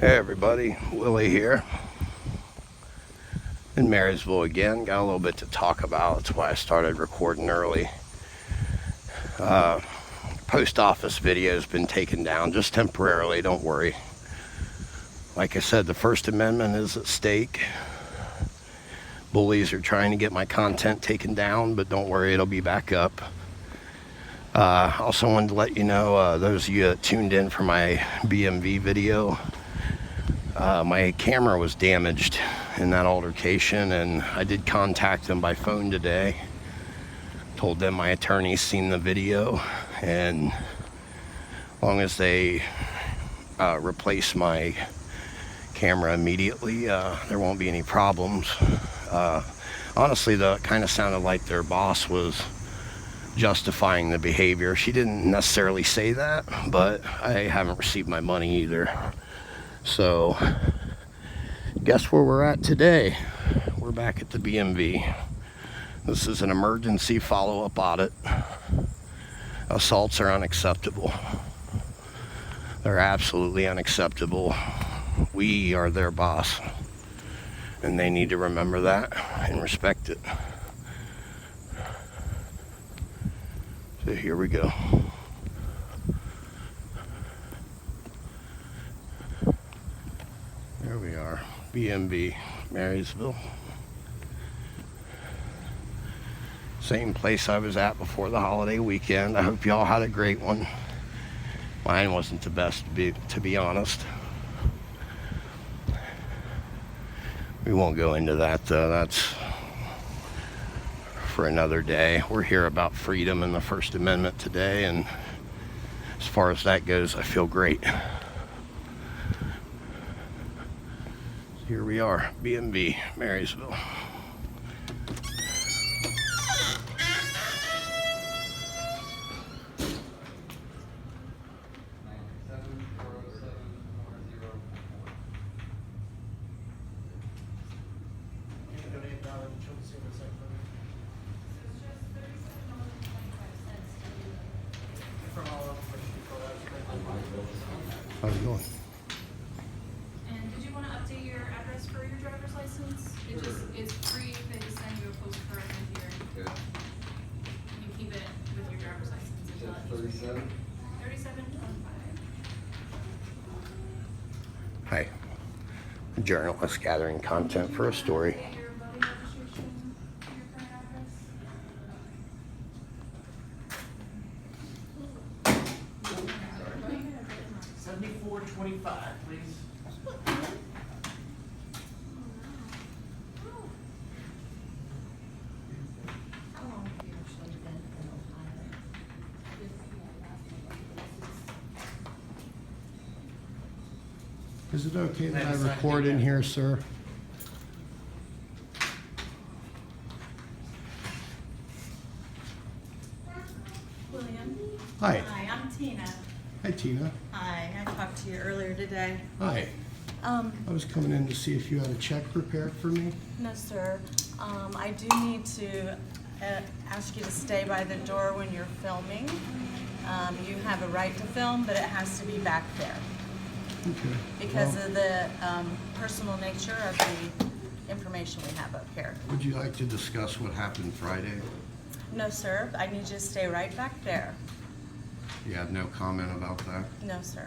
Hey everybody, Willie here in Marysville again. Got a little bit to talk about. That's why I started recording early. Post office video has been taken down just temporarily, don't worry. Like I said, the First Amendment is at stake. Bullies are trying to get my content taken down, but don't worry, it'll be back up. Also wanted to let you know, those of you that tuned in for my BMV video, my camera was damaged in that altercation, and I did contact them by phone today. Told them my attorney's seen the video, and as long as they replace my camera immediately, there won't be any problems. Honestly, it kind of sounded like their boss was justifying the behavior. She didn't necessarily say that, but I haven't received my money either. So, guess where we're at today? We're back at the BMV. This is an emergency follow-up audit. Assaults are unacceptable. They're absolutely unacceptable. We are their boss, and they need to remember that and respect it. So here we go. There we are, BMV, Marysville. Same place I was at before the holiday weekend. I hope y'all had a great one. Mine wasn't the best, to be honest. We won't go into that though. That's for another day. We're here about freedom and the First Amendment today, and as far as that goes, I feel great. Here we are, BMV, Marysville. How's it going? And did you want to update your address for your driver's license? It just is free. They just send you a postcard with your. Okay. You keep it with your driver's license until it's 37? 3725. Hi. A journalist gathering content for a story. Update your voting registration to your current address. 7425, please. How long have you actually been in Ohio? Is it okay that I Nice. record in here, sir? William? Hi. Hi, I'm Tina. Hi, Tina. Hi, I talked to you earlier today. Hi. I was coming in to see if you had a check prepared for me. No, sir. I do need to ask you to stay by the door when you're filming. You have a right to film, but it has to be back there Okay. because Well, of the personal nature of the information we have up here. would you like to discuss what happened Friday? No, sir. I need you to stay right back there. You have no comment about that? No, sir.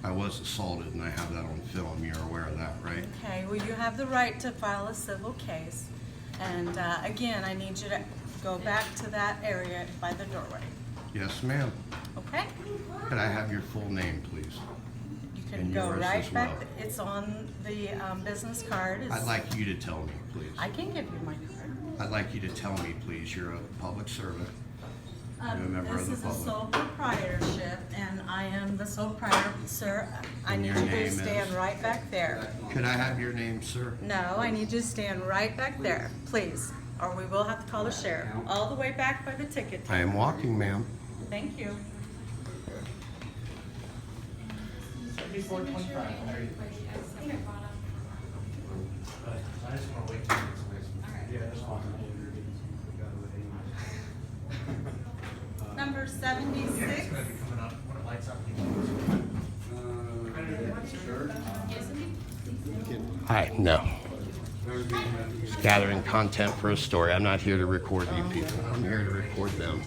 I was assaulted, and I have that on film. You're aware of that, right? Okay, well, you have the right to file a civil case. And again, I need you to go back to that area by the doorway, Yes, ma'am. okay? Could I have your full name, please? You can And go yours right as back, well. it's on the business card. It's- I'd like you to tell me, please. I can give you my card. I'd like you to tell me, please. You're a public servant. You're a member of This the is a public. sole proprietorship, and I am the sole proprietor, sir. I And need your you name to stand is? right back there. Could I have your name, sir? No, I need you to stand right back there, please, or we will have to call the sheriff. All the way back by the ticket. I am walking, ma'am. Thank you. 7425. I think I brought up. I just want to wait till it's away. Yeah, that's fine. Number Yeah, 76. it's gonna be coming up when it lights up. Sure. Is Hi, no. Just gathering content for a story. I'm not here to record you people. I'm here to record them.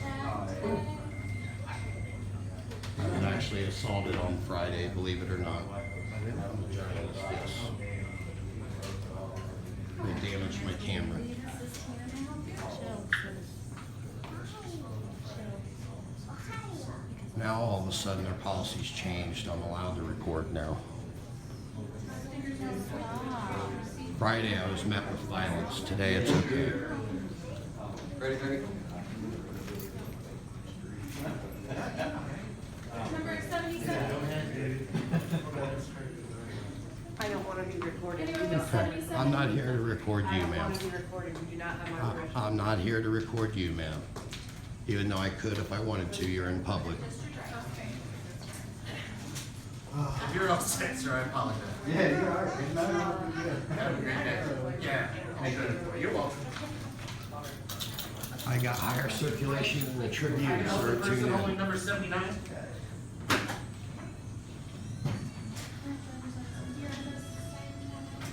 I was actually assaulted on Friday, believe it or not. I'm a journalist, yes. They damaged my camera. Now all of a sudden their policy's changed. I'm allowed to record now. Friday I was met with violence. Today it's okay. Ready? Number 77. I don't want to be recorded. Anyone with Okay. 77? I'm not here to record I you, don't ma'am. want to be recorded. You do not have my permission. I'm not here to record you, ma'am. Even though I could if I wanted to, you're in public. If you're all set, sir, I apologize. Yeah, you're all right. No, you're good. Have a great day. Yeah, I'll do it for you. You're welcome. I got higher circulation than the Tribune, sir. Person Tune only in. number 79.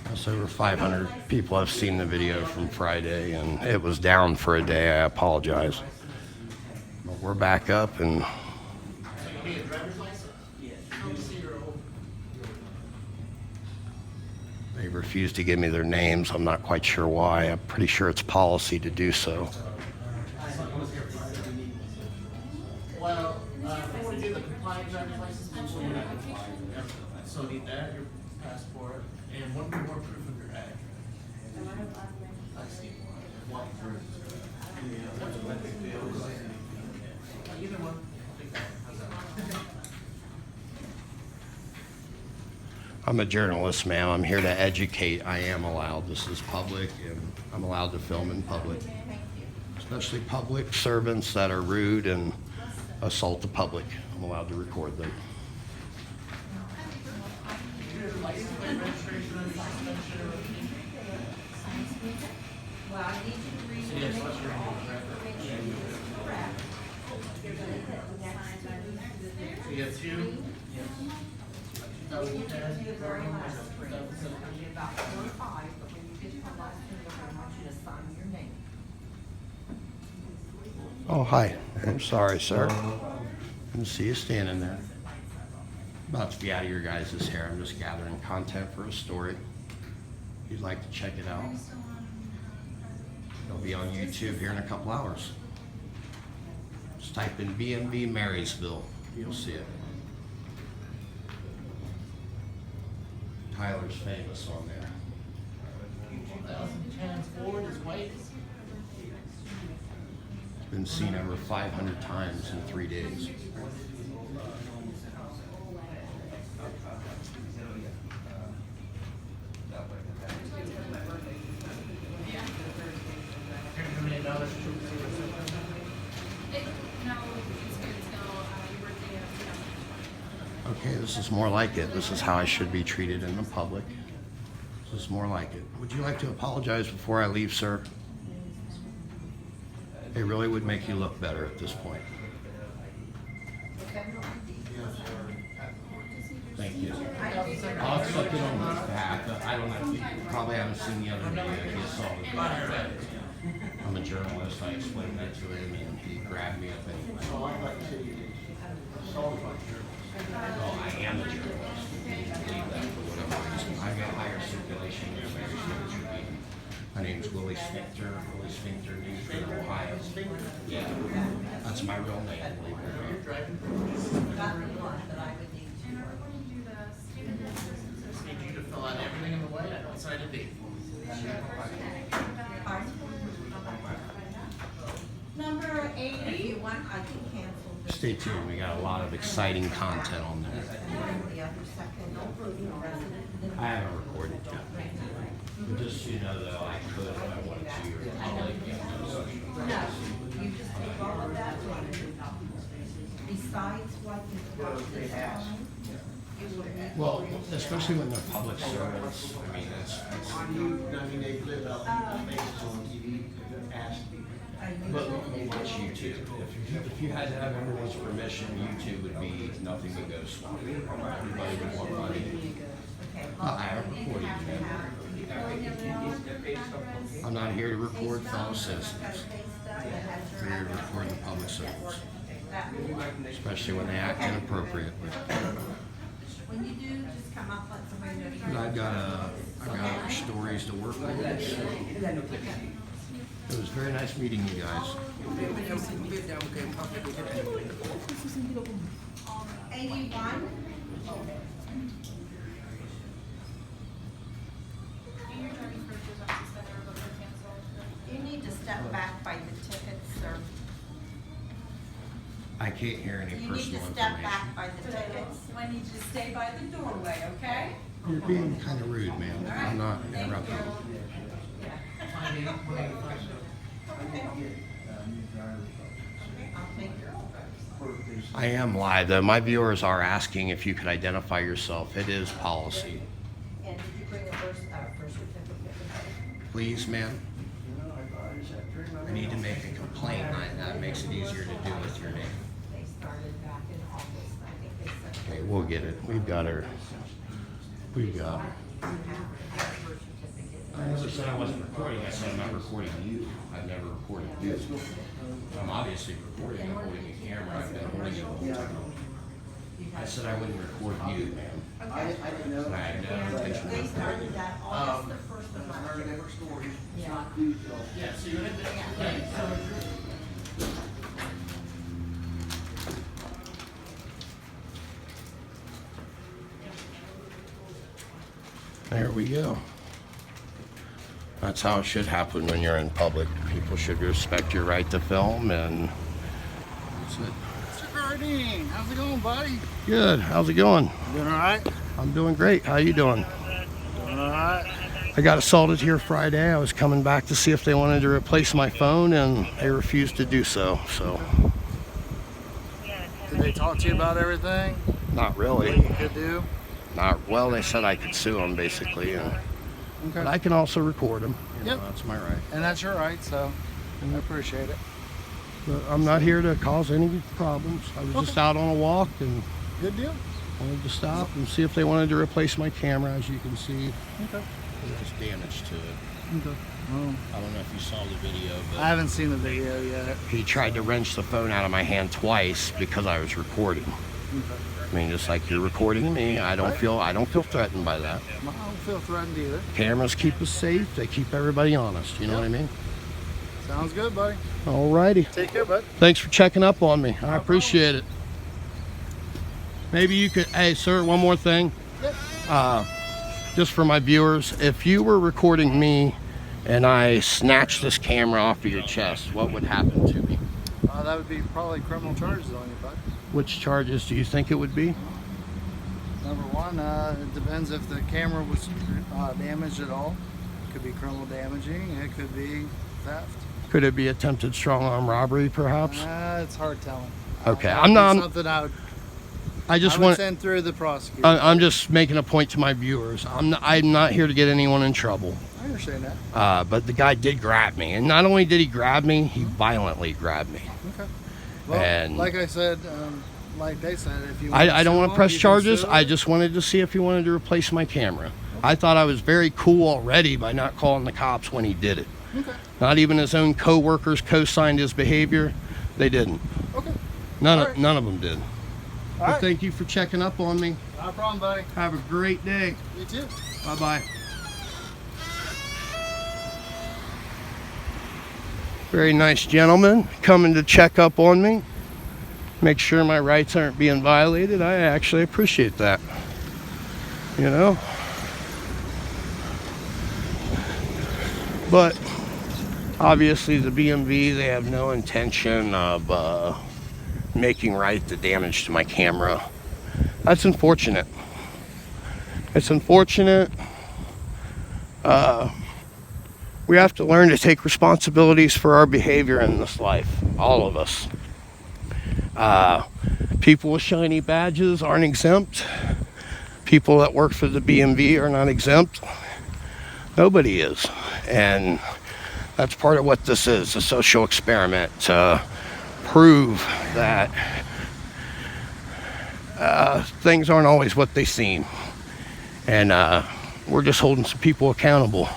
That's over 500 people have seen the video from Friday, and it was down for a day. I apologize. But we're back up, and So you need a driver's license? Yes. they refuse to give me their names. I'm not quite sure why. I'm pretty sure it's policy to do so. Well, if you want to do the compliant driver's license, please do that. So need that, your passport, and one more proof of your address. I see. One. Either one. I'll take that. How's that? I'm a journalist, ma'am. I'm here to educate. I am allowed. This is public, and I'm allowed to film in public. Especially public servants that are rude and assault the public. I'm allowed to record them. License plate registration and suspension or Well, I need you to read So yes, what's your name? correct. So you have two? 2010, Very last screen. So it'll be about 4 or 5, but when you get to the last one, I want you to sign your name. Oh, hi. I'm sorry, sir. Didn't see you standing there. About to be out of your guys' hair. I'm just gathering content for a story. If you'd like to check it out, it'll be on YouTube here in a couple hours. Just type in BMV Marysville. You'll see it. Tyler's famous on there. 2010 Ford is white. It's been seen over 500 times in 3 days. How many dollars to No, it's good till your birthday of 2020. Okay, this is more like it. This is how I should be treated in the public. This is more like it. Would you like to apologize before I leave, sir? It really would make you look better at this point. Thank you. I'll accept it on his behalf. I don't know, you probably haven't seen the other video. He assaulted me. I'm a journalist. I explained that to him, and he grabbed me up anyway. So I'd like to say you assaulted my Oh, I am a journalist. You can believe that for whatever reason. I got higher circulation than the average Tribune. My name's Willie Sphincter, News from Ohio. Yeah, that's my real name, believe it or not. driving? Got the one that I would need to. And we're going to do the student assistance. Need you to fill out everything in the way. I don't sign a date. Number 80. If you want, I can cancel this. Stay tuned, we got a lot of exciting content on there. The other second, resident. I haven't recorded yet. But just so you know though, I could if I wanted to, or public, No, you just take all of that, besides what you've got this time, you would need. Well, especially when they're public servants, I mean, that's, I mean, they live out in faces on TV, ask me. but watch YouTube. If you had to have everyone's permission, YouTube would be nothing but go swap. Everybody would want money. Okay, I am recording. I'm not here to record fellow citizens. I'm here to record the public servants, especially when they act inappropriately. When you do, just come up, let somebody know. But I've got other stories to work on. It was very nice meeting you guys. 81. Your driving privileges are suspended or canceled. You need to step back by the tickets, sir. I can't hear any You need personal to step information. back by the tickets. I need you to stay by the doorway, okay? You're being kind of rude, ma'am. I'm not interrupting. I'll take your I am live, though. My viewers are asking if you could identify yourself. It is policy. And did you bring a birth certificate? Please, ma'am. I need to make a complaint. That makes it easier to do with your name. They started back in August, I think they said. Okay, we'll get it. We've got her. We've got her. You have to have a birth certificate. I never said I wasn't recording. I said I'm not recording you. I've never recorded you. I'm obviously recording. I'm holding a camera. I've been holding it the whole time. I said I wouldn't record you, ma'am. I didn't know. And I had no And intention they of recording. started that August the first of I've heard last year. different stories. Yeah. Yeah, so you're in the, There we go. That's how it should happen when you're in public. People should respect your right to film, and that's it. Mr. Gardine, how's it going, buddy? Good. How's it going? Doing all right? I'm doing great. How you doing? Doing all right. I got assaulted here Friday. I was coming back to see if they wanted to replace my phone, and they refused to do so. So, Did they talk to you about everything? not What really. you could do? Not well. They said I could sue them, basically, and, but Okay. I can also record them. Yep. That's my right. And that's your right, so I appreciate it. But I'm not here to cause any problems. I was just out on a walk and Good deal. wanted to stop and see if they wanted to replace my camera. As you can see, Okay. there's damage to it. Okay. Well, I don't know if you saw the video, I but haven't seen the video yet. he tried to wrench the phone out of my hand twice because I was recording. Okay. I mean, just like you're recording me, I don't feel threatened by that. Well, I don't feel threatened either. Cameras keep us safe. They keep everybody honest. You know what I mean? Sounds good, buddy. Alrighty. Take care, bud. Thanks for checking up on me. I appreciate it. Maybe you could, hey, sir, one more thing. Just for my viewers, if you were recording me and I snatched this camera off of your chest, what would happen to me? That would be probably criminal charges on you, bud. Which charges do you think it would be? Number one, it depends if the camera was damaged at all. It could be criminal damaging. It could be theft. Could it be attempted strong arm robbery, perhaps? It's hard telling. Okay, That I'm would be not- something I would, I just I would want. send through the prosecutor. I'm just making a point to my viewers. I'm not here to get anyone in trouble. I understand that. But the guy did grab me, and not only did he grab me, he violently grabbed me. Okay. Well, And- like I said, like they said, if you I don't want to press charges. I just just wanted to see if he wanted to replace my camera. I thought I was very cool already by not calling the cops when he did it. okay. Not even his own co-workers co-signed his behavior. They didn't. Okay. None All right. none of them did. All But right. thank you for checking up on me. No problem, buddy. Have a great day. You too. Bye-bye. Very nice gentleman coming to check up on me. Make sure my rights aren't being violated. I actually appreciate that. You know? But obviously the BMV, they have no intention of making right the damage to my camera. That's unfortunate. It's unfortunate. We have to learn to take responsibilities for our behavior in this life, all of us. People with shiny badges aren't exempt. People that work for the BMV are not exempt. Nobody is. And that's part of what this is, a social experiment to prove that things aren't always what they seem. And we're just holding some people accountable.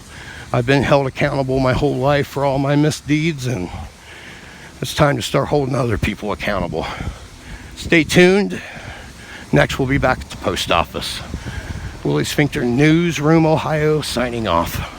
I've been held accountable my whole life for all my misdeeds, and it's time to start holding other people accountable. Stay tuned. Next, we'll be back at the post office. Willie Sphincter Newsroom, Ohio, signing off.